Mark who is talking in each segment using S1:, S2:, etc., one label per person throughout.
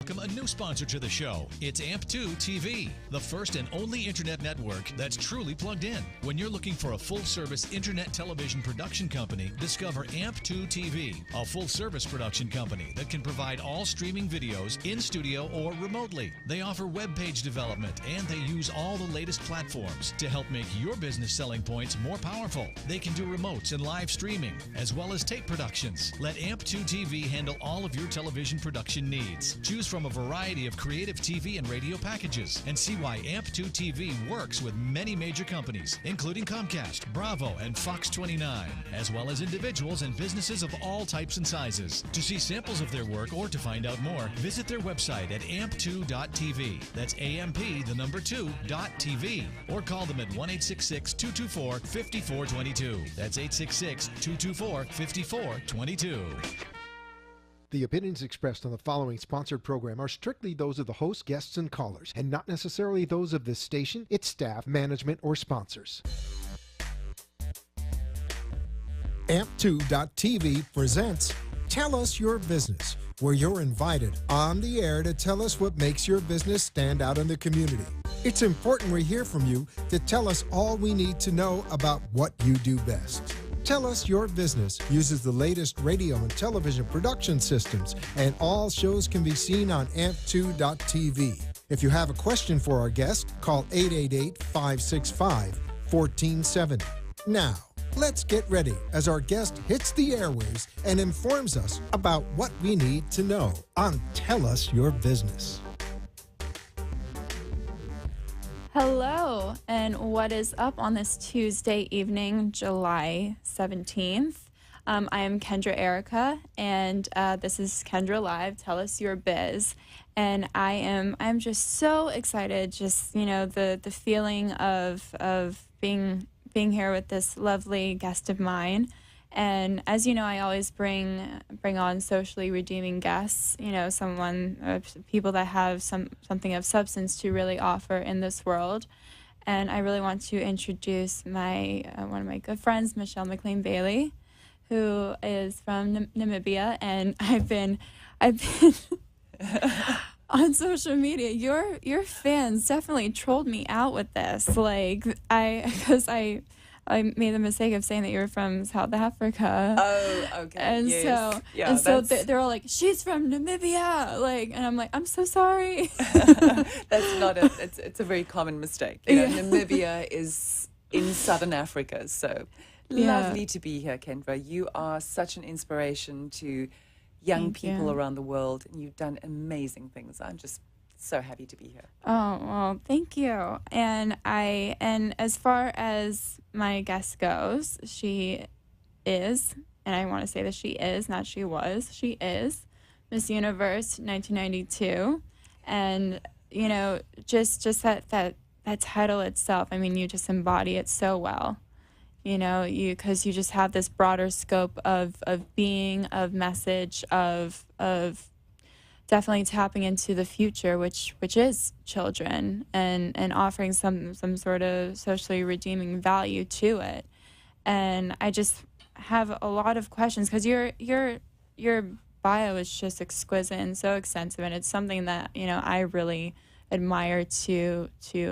S1: Welcome a new sponsor to the show. It's AMP2 TV, the first and only internet network that's truly plugged in. When you're looking for a full-service internet television production company, discover AMP2 TV, a full-service production company that can provide all streaming videos in studio or remotely. They offer web page development, and they use all the latest platforms to help make your business selling points more powerful. They can do remotes and live streaming, as well as tape productions. Let AMP2 TV handle all of your television production needs. Choose from a variety of creative TV and radio packages and see why AMP2 TV works with many major companies, including Comcast, Bravo, and Fox 29, as well as individuals and businesses of all types and sizes. To see samples of their work or to find out more, visit their website at amp2.tv. That's AMP2.tv. Or call them at 1-866-224-5422. That's 866-224-5422.
S2: The opinions expressed on the following sponsored program are strictly those of the host, guests, and callers, and not necessarily those of this station, its staff, management, or sponsors.
S3: AMP2.tv presents Tell Us Your Business, where you're invited on the air to tell us what makes your business stand out in the community. It's important we hear from you to tell us all we need to know about what you do best. Tell Us Your Business uses the latest radio and television production systems, and all shows can be seen on AMP2.tv. If you have a question for our guest, call 888-565-1470. Now, let's get ready as our guest hits the airwaves and informs us about what we need to know on Tell Us Your Business.
S4: Hello, and what is up on this Tuesday evening, July 17th? I am Kendra Erika, and this is Kendra Live, Tell Us Your Biz. And I'm just so excited, just, you know, the feeling of being here with this lovely guest of mine. And as you know, I always bring on socially redeeming guests, you know, people that have something of substance to really offer in this world. And I really want to introduce my one of my good friends, McLean Bailey, who is from Namibia, and I've been on social media. Your fans definitely trolled me out with this, because I made the mistake of saying that you were from South Africa.
S5: Oh, okay.
S4: And
S5: yes.
S4: so they're all like, she's from Namibia, and I'm like, I'm so sorry.
S5: That's not it's a very common mistake. You know, Namibia is in Southern Africa, so lovely to be here, Kendra. You are such an inspiration to young people around the world, and you've done amazing things. I'm just so happy to be here.
S4: Oh, well, thank you. And as far as my guest goes, she is, and I want to say that she is, not she was, she is Miss Universe 1992. And, you know, just that title itself, I mean, you just embody it so well. You know, because you just have this broader scope of being, of message, of definitely tapping into the future, which is children, and offering some sort of socially redeeming value to it. And I just have a lot of questions, because your bio is just exquisite and so extensive, and it's something that, you know, I really admire to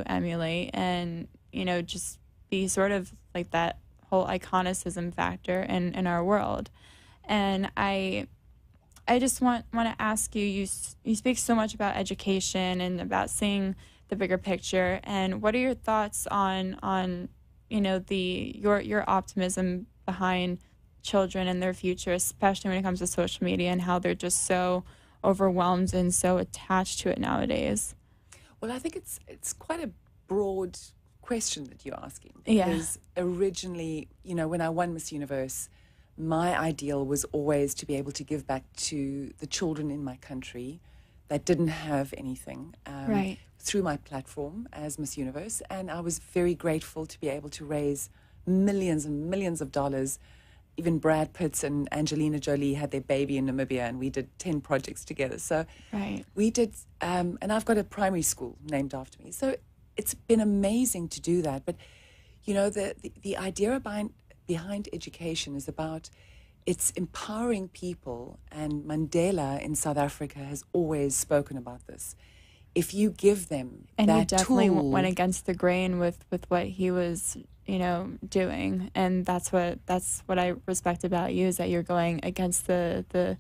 S4: emulate, and, you know, just be sort of like that whole iconicism factor in our world. And I just want to ask you, you speak so much about education and about seeing the bigger picture, and what are your thoughts on you know, your optimism behind children and their future, especially when it comes to social media and how they're just so overwhelmed and so attached to it nowadays?
S5: Well, I think it's quite a broad question that you're asking,
S4: Yeah.
S5: because originally, you know, when I won Miss Universe, my ideal was always to be able to give back to the children in my country that didn't have anything,
S4: Right.
S5: through my platform as Miss Universe. And I was very grateful to be able to raise millions and millions of dollars. Even Brad Pitt and Angelina Jolie had their baby in Namibia, and we did 10 projects together. So
S4: Right.
S5: we did, and I've got a primary school named after me. So it's been amazing to do that. But, you know, the idea behind education is about it's empowering people, and Mandela in South Africa has always spoken about this. If you give them
S4: and
S5: that
S4: he definitely
S5: tool,
S4: went against the grain with what he was, doing, and that's what I respect about you, is that you're going against the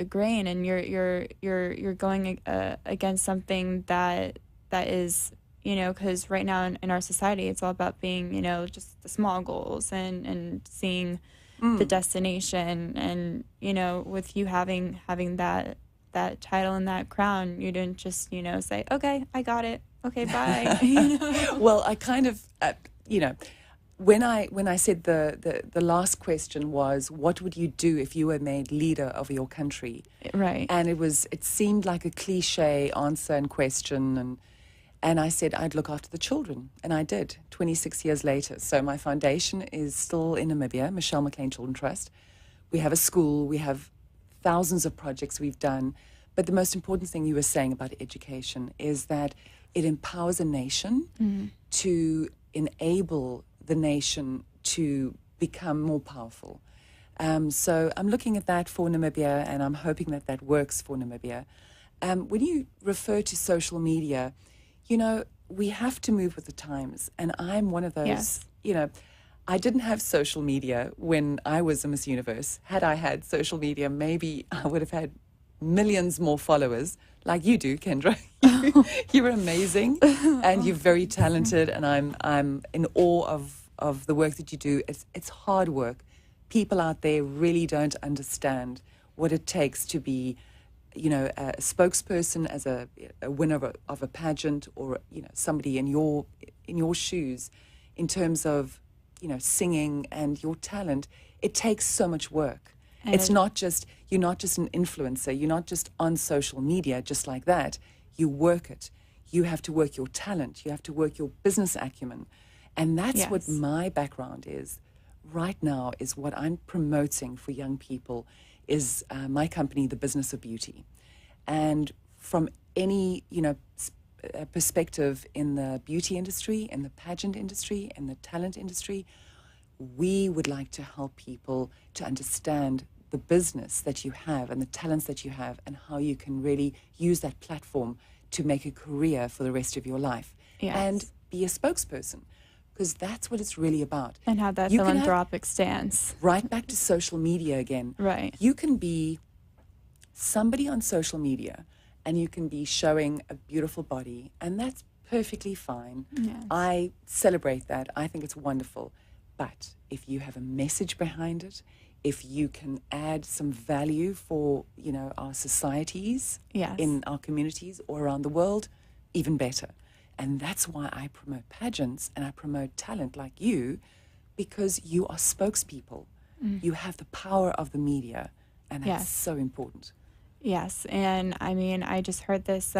S4: grain, and you're going against something that is, because right now in our society it's all about being, just the small goals and seeing the destination, and with you having that title and that crown, you didn't just say, okay, I got it, okay, bye.
S5: Well, I kind of when I said the last question was, what would you do if you were made leader of your country,
S4: right?
S5: And it seemed like a cliche answer and question, and I said I'd look after the children, and I did 26 years later. So my foundation is still in Namibia, McLean Children Trust. We have a school, we have thousands of projects we've done. But the most important thing you were saying about education is that it empowers a nation to enable the nation to become more powerful. So I'm looking at that for Namibia, and I'm hoping that works for Namibia. When you refer to social media, we have to move with the times. And I'm one of those, I didn't have social media when I was a Miss Universe. Had I had social media, maybe I would have had millions more followers like you do, Kendra. You're amazing, and you're very talented, and I'm in awe of the work that you do. It's hard work. People out there really don't understand what it takes to be, a spokesperson, as a winner of a pageant, or somebody in your shoes, in terms of singing and your talent. It takes so much work. And you're not just an influencer. You're not just on social media just like that. You work it. You have to work your talent. You have to work your business acumen. And that's what my background is right now, is what I'm promoting for young people, is my company, The Business of Beauty. And from any, perspective in the beauty industry, in the pageant industry, in the talent industry, we would like to help people to understand the business that you have and the talents that you have, and how you can really use that platform to make a career for the rest of your life.
S4: Yes.
S5: And be a spokesperson, because that's what it's really about.
S4: And have that philanthropic stance.
S5: Right back to social media again.
S4: Right.
S5: You can be somebody on social media, and you can be showing a beautiful body, and that's perfectly fine.
S4: Yes.
S5: I celebrate that. I think it's wonderful. But if you have a message behind it, if you can add some value for, our societies, in our communities or around the world, even better. And that's why I promote pageants and I promote talent like you, because you are spokespeople. You have the power of the media, and that's so important.
S4: Yes, and I mean, I just heard this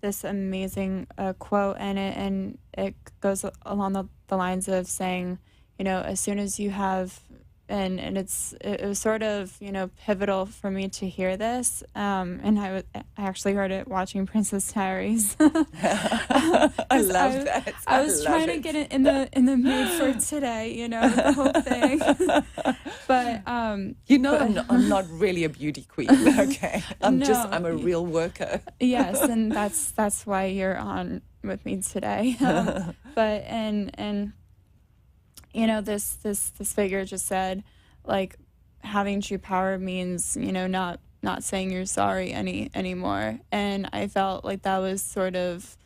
S4: this amazing quote, and it goes along the lines of saying, as soon as you have, and it was sort of pivotal for me to hear this, and I actually heard it watching Princess Diaries.
S5: I love that.
S4: I was trying to get it in the mood for today, the whole thing. But
S5: I'm not really a beauty queen. Okay, I'm a real worker.
S4: Yes, and that's why you're on with me today. But this figure just said, like, having true power means not saying you're sorry anymore, and I felt like that was sort of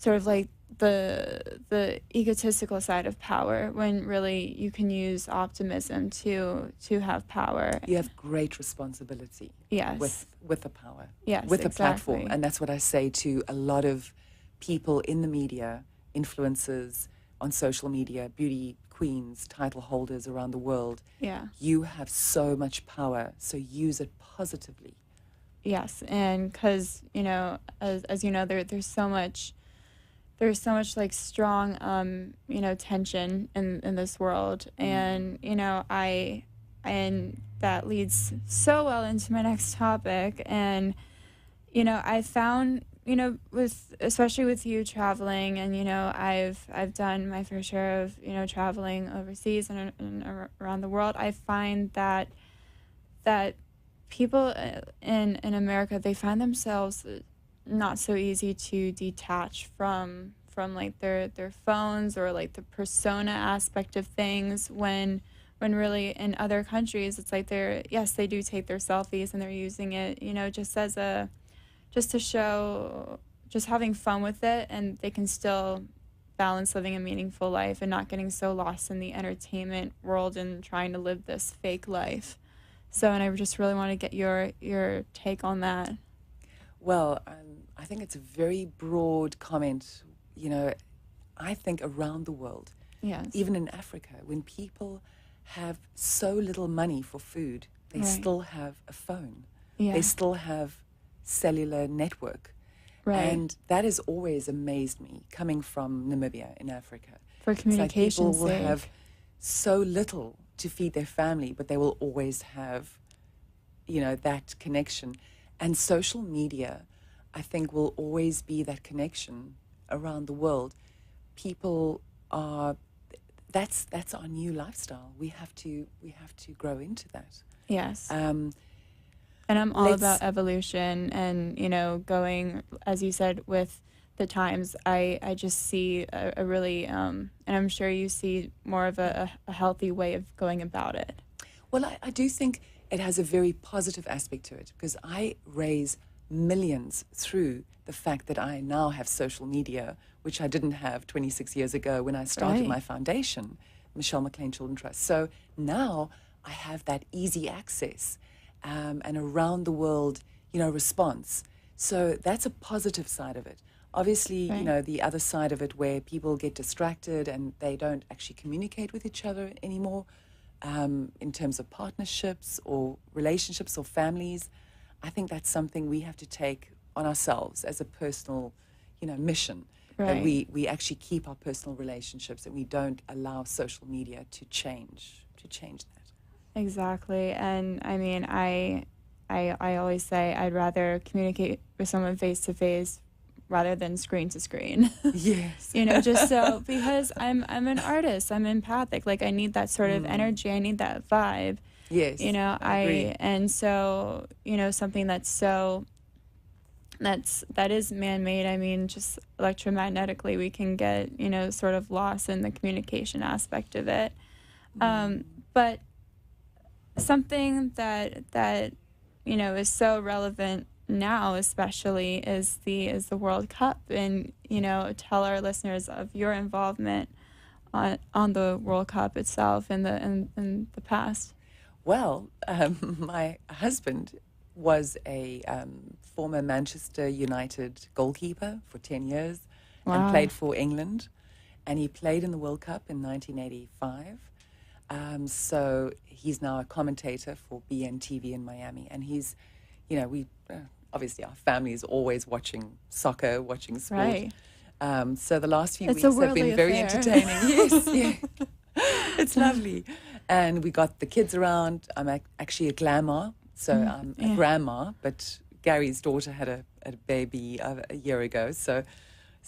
S4: like the egotistical side of power, when really you can use optimism to have power.
S5: You have great responsibility.
S4: Yes.
S5: With the power.
S4: Yes,
S5: with the
S4: exactly.
S5: platform, and that's what I say to a lot of people in the media, influencers on social media, beauty queens, title holders around the world.
S4: Yeah.
S5: You have so much power, so use it positively.
S4: Yes, and because as you know, there's so much like strong tension in this world, and and that leads so well into my next topic. And I found especially with you traveling, and I've done my fair share of traveling overseas and around the world. I find that people in America, they find themselves not so easy to detach from like their phones or like the persona aspect of things, when really in other countries it's like they do take their selfies and they're using it just to show, just having fun with it, and they can still balance living a meaningful life and not getting so lost in the entertainment world and trying to live this fake life. So, and I just really want to get your take on that.
S5: Well, I think it's a very broad comment. I think around the world,
S4: yes,
S5: even in Africa, when people have so little money for food, they
S4: right.
S5: still have a phone.
S4: Yeah.
S5: They still have cellular network.
S4: Right.
S5: And that has always amazed me, coming from Namibia in Africa.
S4: For communication's
S5: people will
S4: sake.
S5: have so little to feed their family, but they will always have, that connection. And social media, I think, will always be that connection around the world. People are, that's our new lifestyle. We have to grow into that.
S4: Yes. And I'm all about evolution and, going, as you said, with the times. I just see a really, and I'm sure you see more of a healthy way of going about it.
S5: Well, I do think it has a very positive aspect to it, because I raise millions through the fact that I now have social media, which I didn't have 26 years ago when I started
S4: right.
S5: my foundation, McLean Children Trust. So now I have that easy access. And around the world, response. So that's a positive side of it. Obviously,
S4: right.
S5: The other side of it, where people get distracted and they don't actually communicate with each other anymore, in terms of partnerships or relationships or families, I think that's something we have to take on ourselves as a personal, mission.
S4: Right.
S5: That we actually keep our personal relationships and we don't allow social media to change that.
S4: Exactly. And I mean, I always say I'd rather communicate with someone face to face rather than screen to screen.
S5: Yes.
S4: Just so, because I'm an artist, I'm empathic. Like, I need that sort of energy, I need that vibe.
S5: Yes. I agree.
S4: And so, something that is man-made. I mean, just electromagnetically we can get, sort of lost in the communication aspect of it. But something that is so relevant now, especially, is the World Cup, and tell our listeners of your involvement on the World Cup itself in the past.
S5: Well, my husband was a former Manchester United goalkeeper for 10 years.
S4: Wow.
S5: And played for England, and he played in the World Cup in 1985. So he's now a commentator for BNTV in Miami, and he's, we obviously our family is always watching soccer, watching sport.
S4: Right.
S5: So the last few
S4: It's
S5: weeks
S4: a
S5: have been
S4: worldly
S5: very
S4: affair.
S5: entertaining. Yes, yeah. It's lovely. And we got the kids around. I'm actually a grandma, so I'm a grandma, but Gary's daughter had a baby a year ago, so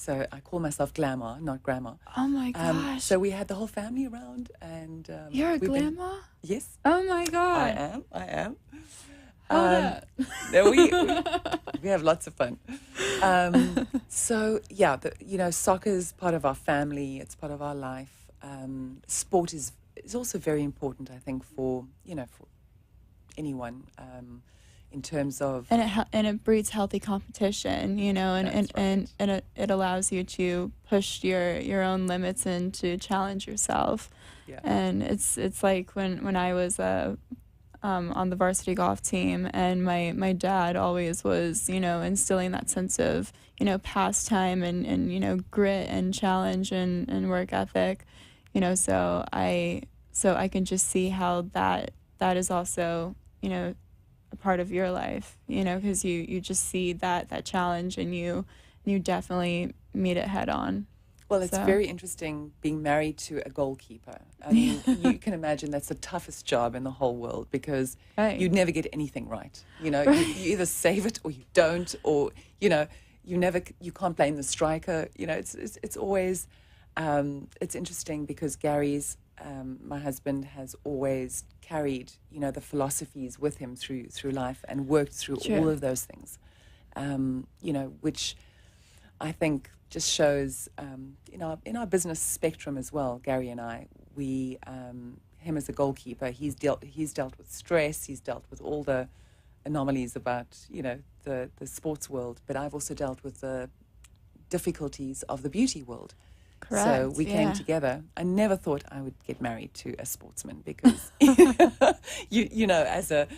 S5: I call myself Glamour, not Grandma.
S4: Oh my gosh.
S5: So we had the whole family around, and
S4: You're a Glamour?
S5: Yes.
S4: Oh my God.
S5: I am.
S4: Hold up.
S5: We have lots of fun. So yeah, soccer is part of our family. It's part of our life. Sport is also very important, I think, for anyone. In terms of
S4: and it breeds healthy competition, and it allows you to push your own limits and to challenge yourself.
S5: Yeah.
S4: And it's like when I was on the varsity golf team, and my dad always was instilling that sense of pastime and grit and challenge and work ethic, so I can just see how that is also a part of your life, because you just see that challenge, and you definitely meet it head on.
S5: Well, it's very interesting being married to a goalkeeper. I mean, you can imagine that's the toughest job in the whole world, because
S4: Right.
S5: you'd never get anything right. You either save it or you don't, or you can't blame the striker. You know, it's always, it's interesting because Gary's, my husband, has always carried, you know, the philosophies with him through life and worked through all of those things, you know, which I think just shows in our business spectrum as well. Gary and I, we him as a goalkeeper, he's dealt with stress, he's dealt with all the anomalies about, you know, the sports world, but I've also dealt with the difficulties of the beauty world.
S4: Correct.
S5: So we came together. I never thought I would get married to a sportsman because, you know, as a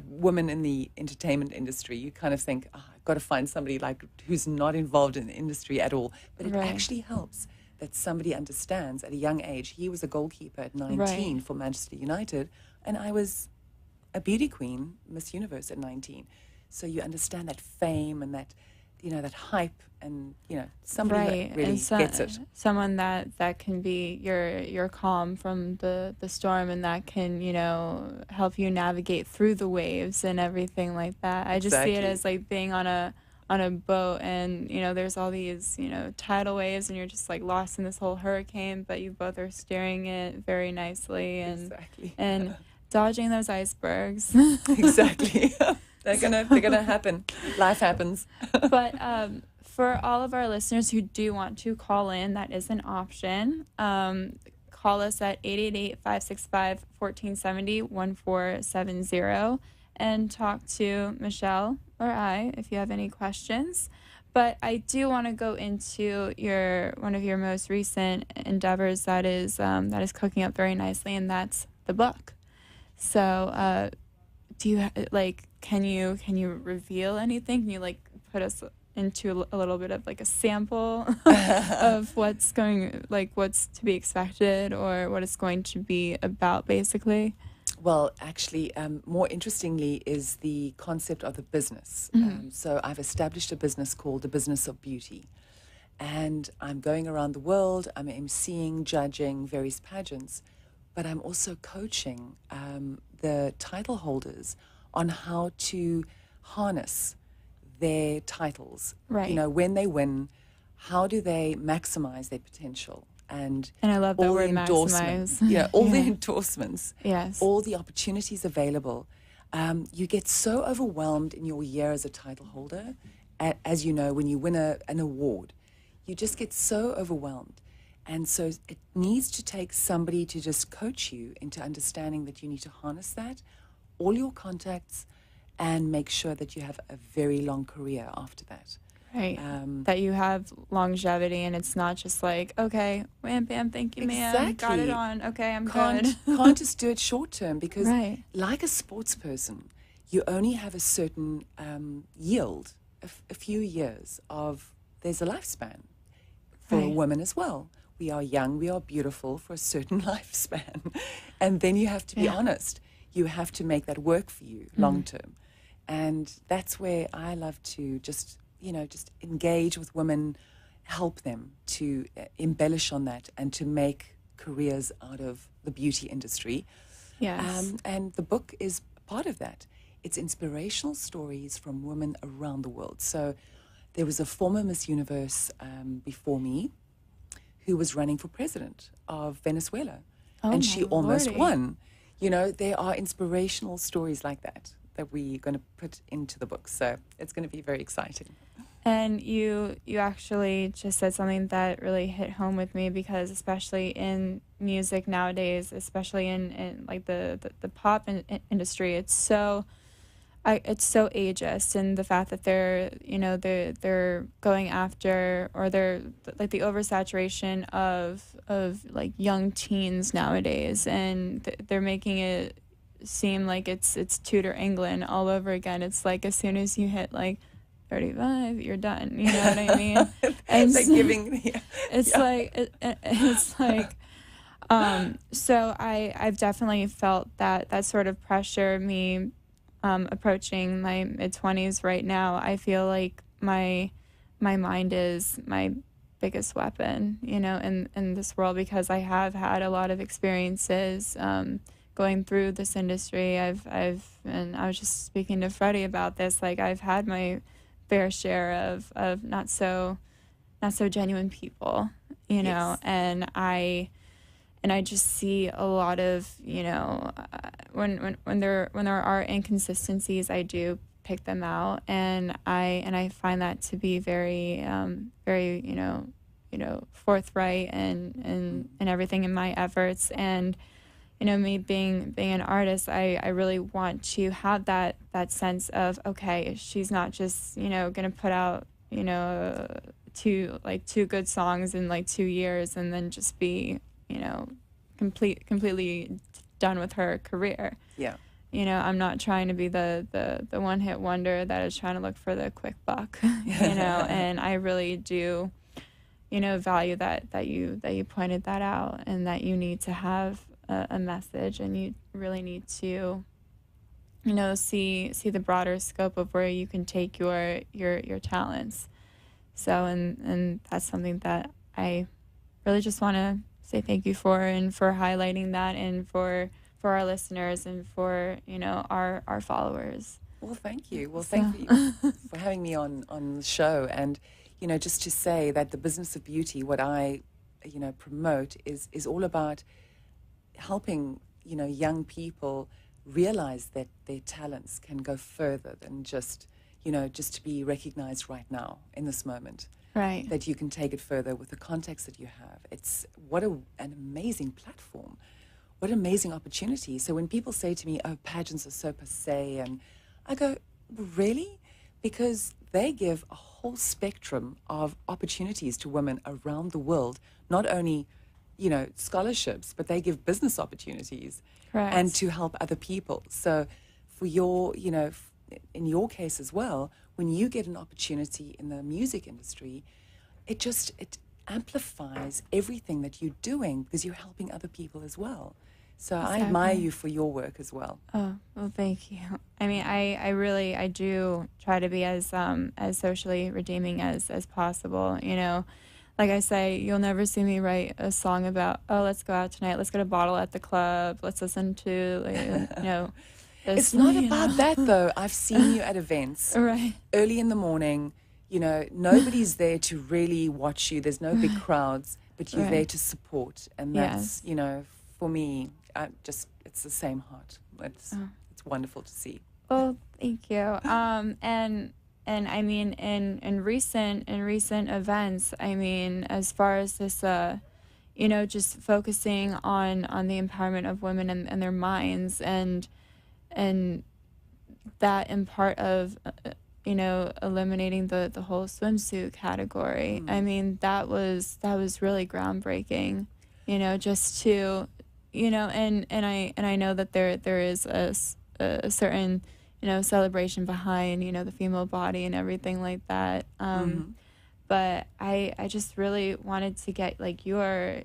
S5: woman in the entertainment industry, you kind of think, I've got to find somebody like who's not involved in the industry at all. But it actually helps that somebody understands at a young age. He was a goalkeeper at 19 for Manchester United, and I was a beauty queen, Miss Universe at 19. So you understand that fame and that, you know, that hype, and, you know, somebody that really gets it.
S4: Someone that can be your calm from the storm, and that can, you know, help you navigate through the waves and everything like that. I just see it as like being on a boat, and, you know, there's all these, you know, tidal waves, and you're just like lost in this whole hurricane, but you both are steering it very nicely and and dodging those icebergs.
S5: Exactly. They're gonna happen. Life happens.
S4: But for all of our listeners who do want to call in, that is an option. Call us at 888-565-1470, 1470, and talk to Michelle or I if you have any questions. But I do want to go into one of your most recent endeavors that is cooking up very nicely, and that's the book. So, do you can you reveal anything? Can you like put us into a little bit of like a sample of what's to be expected, or what it's going to be about, basically?
S5: Well, actually, more interestingly is the concept of the business. So I've established a business called The Business of Beauty, and I'm going around the world. I'm emceeing, judging various pageants, but I'm also coaching the title holders on how to harness their titles.
S4: Right.
S5: You know, when they win, how do they maximize their potential? And
S4: I love that word, maximize.
S5: Yeah, all the endorsements.
S4: Yes.
S5: All the opportunities available. You get so overwhelmed in your year as a title holder. As you know, when you win an award, you just get so overwhelmed. And so it needs to take somebody to just coach you into understanding that you need to harness that, all your contacts, and make sure that you have a very long career after that.
S4: Right. That you have longevity, and it's not just like, okay, wham, bam, thank you, ma'am. Got it on. Okay, I'm good.
S5: Can't just do it short term, because like a sports person, you only have a certain yield, a few years of, there's a lifespan for a woman as well. We are young, we are beautiful for a certain lifespan. And then you have to be honest. You have to make that work for you long term. And that's where I love to just engage with women, help them to embellish on that and to make careers out of the beauty industry.
S4: Yes.
S5: And the book is part of that. It's inspirational stories from women around the world. So there was a former Miss Universe before me who was running for president of Venezuela. And she almost won. You know, there are inspirational stories like that we're going to put into the book. So it's going to be very exciting.
S4: And you actually just said something that really hit home with me, because especially in music nowadays, especially in like the pop industry, it's so ageist, and the fact that they're going after, or they're like the oversaturation of like young teens nowadays, and they're making it seem like it's Tudor England all over again. It's like as soon as you hit like 35, you're done. You know what I mean? And
S5: like giving.
S4: It's like. So I've definitely felt that sort of pressure. Me approaching my mid-20s right now, I feel like my mind is my biggest weapon, you know, in this world, because I have had a lot of experiences going through this industry. And I was just speaking to Freddie about this. Like, I've had my fair share of not so genuine people, you know,
S5: Yes.
S4: and I just see a lot of, you know, when there are inconsistencies, I do pick them out, and I find that to be very very, you know, forthright and everything in my efforts. And you know, me being an artist, I really want to have that sense of, okay, she's not just, you know, gonna put out, you know, two good songs in like 2 years and then just be, you know, completely done with her career.
S5: Yeah.
S4: You know, I'm not trying to be the one hit wonder that is trying to look for the quick buck, you know, and I really do, you know, value that you pointed that out, and that you need to have a message, and you really need to, you know, see the broader scope of where you can take your talents. So and that's something that I really just want to say thank you for, and for highlighting that, and for our listeners, and for, you know, our followers.
S5: Well, thank you. Well, thank you for having me on the show. And, you know, just to say that the business of beauty, what I, you know, promote is all about helping, you know, young people realize that their talents can go further than just, you know, just to be recognized right now in this moment.
S4: Right.
S5: That you can take it further with the context that you have. It's an amazing platform. What an amazing opportunity. So when people say to me, oh, pageants are so passé, and I go, really? Because they give a whole spectrum of opportunities to women around the world, not only, you know, scholarships, but they give business opportunities.
S4: Correct.
S5: And to help other people. So for your, you know, in your case as well, when you get an opportunity in the music industry, it amplifies everything that you're doing, because you're helping other people as well. So
S4: Exactly.
S5: I admire you for your work as well.
S4: Oh, well, thank you. I mean, I do try to be as socially redeeming as possible. You know, like I say, you'll never see me write a song about, oh, let's go out tonight, let's get a bottle at the club, let's listen to, like, you know.
S5: It's not about that, though. I've seen you at events
S4: Right.
S5: early in the morning. You know, nobody's there to really watch you. There's no big crowds, but you're
S4: Right.
S5: there to support. And that's,
S4: Yes.
S5: you know, for me, it's the same heart. It's wonderful to see.
S4: Well, thank you. And I mean, in recent events, I mean, as far as this, you know, just focusing on the empowerment of women and their minds, and that in part of, you know, eliminating the whole swimsuit category. I mean, that was really groundbreaking, you know, just to, you know, and I know that there is a certain, you know, celebration behind, you know, the female body and everything like that. But I just really wanted to get like your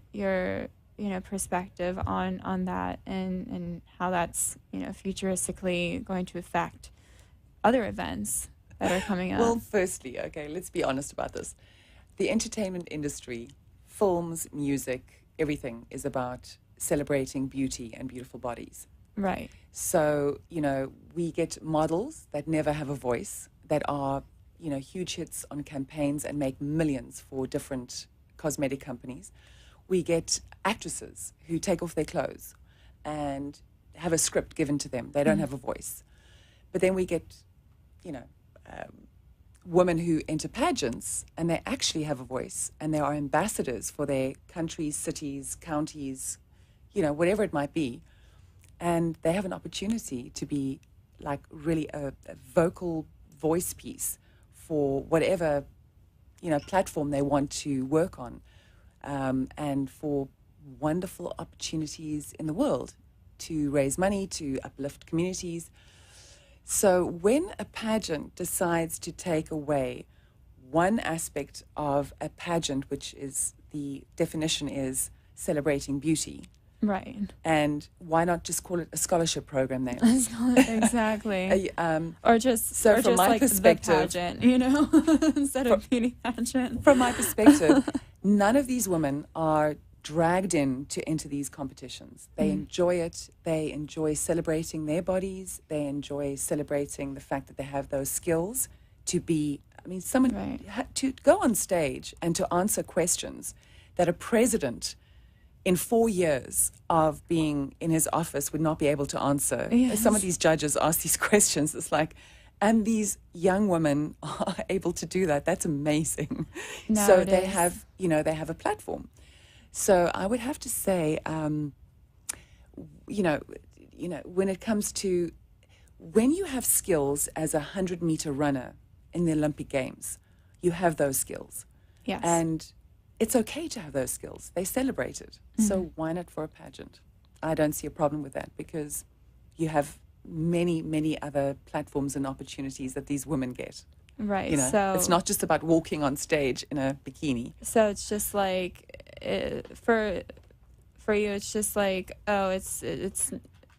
S4: you know, perspective on that, and how that's, you know, futuristically going to affect other events that are coming up.
S5: Well, firstly, okay, let's be honest about this. The entertainment industry, films, music, everything is about celebrating beauty and beautiful bodies.
S4: Right.
S5: So, you know, we get models that never have a voice, that are, you know, huge hits on campaigns and make millions for different cosmetic companies. We get actresses who take off their clothes and have a script given to them. They don't have a voice. But then we get, you know, women who enter pageants, and they actually have a voice, and they are ambassadors for their countries, cities, counties, you know, whatever it might be. And they have an opportunity to be like really a vocal voice piece for whatever, you know, platform they want to work on, and for wonderful opportunities in the world to raise money, to uplift communities. So when a pageant decides to take away one aspect of a pageant, which is, the definition is celebrating beauty,
S4: Right.
S5: and why not just call it a scholarship program then?
S4: Exactly. Or just,
S5: so
S4: or
S5: from
S4: just
S5: my
S4: like
S5: perspective,
S4: the pageant, you know, instead of beauty pageant.
S5: From my perspective, none of these women are dragged in to enter these competitions. They enjoy it. They enjoy celebrating their bodies. They enjoy celebrating the fact that they have those skills to be I mean, someone to go on stage and to answer questions that a president in 4 years of being in his office would not be able to answer.
S4: Yes.
S5: Some of these judges ask these questions. It's like, and these young women are able to do that. That's amazing.
S4: No,
S5: so they have, they have a platform. So I would have to say, when it comes to when you have skills as a 100-meter runner in the Olympic Games, you have those skills.
S4: Yes.
S5: And it's okay to have those skills. They celebrate it. So why not for a pageant? I don't see a problem with that because you have many, many other platforms and opportunities that these women get.
S4: Right.
S5: So it's not just about walking on stage in a bikini.
S4: So it's just like for you, it's just like, oh, it's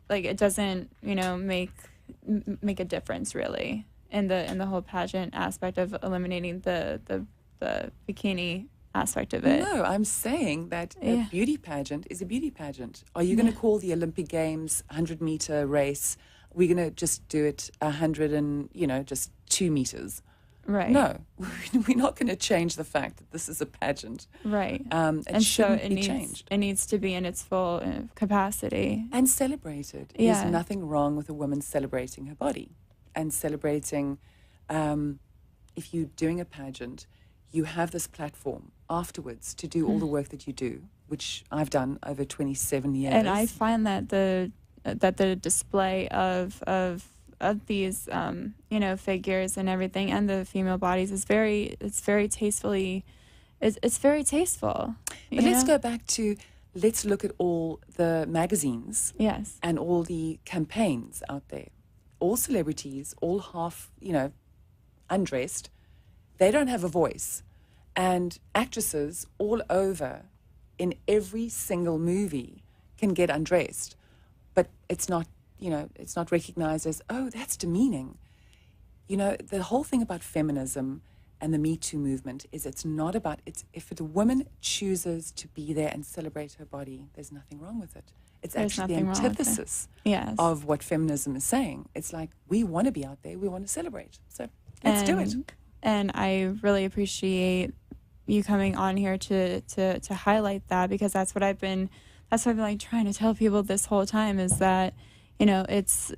S4: like it doesn't make a difference really in the whole pageant aspect of eliminating the bikini aspect of it.
S5: No, I'm saying that a beauty pageant is a beauty pageant. Are you going to call the Olympic Games 100-meter race? We're going to just do it 100 and, just 2 meters.
S4: Right.
S5: No, we're not going to change the fact that this is a pageant.
S4: Right.
S5: And so it needs changed.
S4: It needs to be in its full capacity.
S5: And celebrated.
S4: Yeah.
S5: There's nothing wrong with a woman celebrating her body and celebrating, if you're doing a pageant, you have this platform afterwards to do all the work that you do, which I've done over 27 years.
S4: And I find that the display of these figures and everything and the female bodies is very tasteful.
S5: But let's go back to, let's look at all the magazines.
S4: Yes.
S5: And all the campaigns out there. All celebrities, all half, undressed. They don't have a voice. And actresses all over in every single movie can get undressed. But it's not, it's not recognized as, oh, that's demeaning. The whole thing about feminism and the Me Too movement is it's not about, if a woman chooses to be there and celebrate her body, there's nothing wrong with it. It's actually the antithesis of what feminism is saying. It's like, we want to be out there, we want to celebrate. So let's do it.
S4: And I really appreciate you coming on here to highlight that, because that's what I've been like trying to tell people this whole time, is that, it's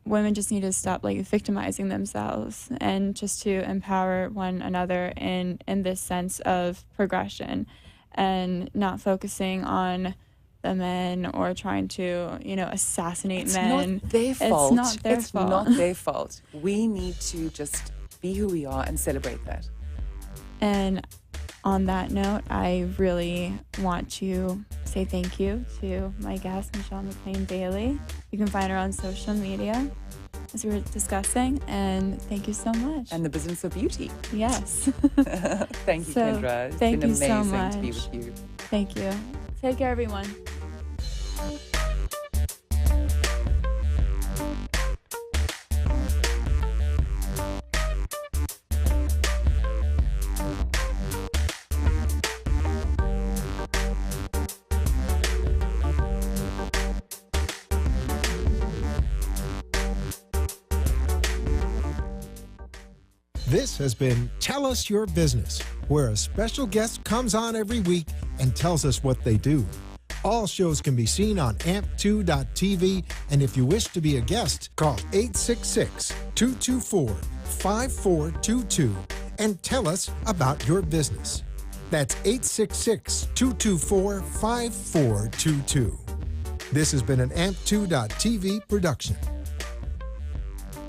S4: women just need to stop like victimizing themselves and just to empower one another in this sense of progression, and not focusing on the men or trying to, assassinate men.
S5: It's not their fault.
S4: It's not their fault.
S5: It's not their fault. We need to just be who we are and celebrate that.
S4: And on that note, I really want to say thank you to my guest, Michelle McLean Bailey. You can find her on social media, as we were discussing, and thank you so much.
S5: And the business of beauty.
S4: Yes.
S5: Thank you, Kendra. It's
S4: been
S5: amazing
S4: so much
S5: to be with you.
S4: Thank you. Take care, everyone.
S3: This has been Tell Us Your Business, where a special guest comes on every week and tells us what they do. All shows can be seen on AMP2.tv, and if you wish to be a guest, call 866-224-5422 and tell us about your business. That's 866-224-5422. This has been an AMP2.tv production.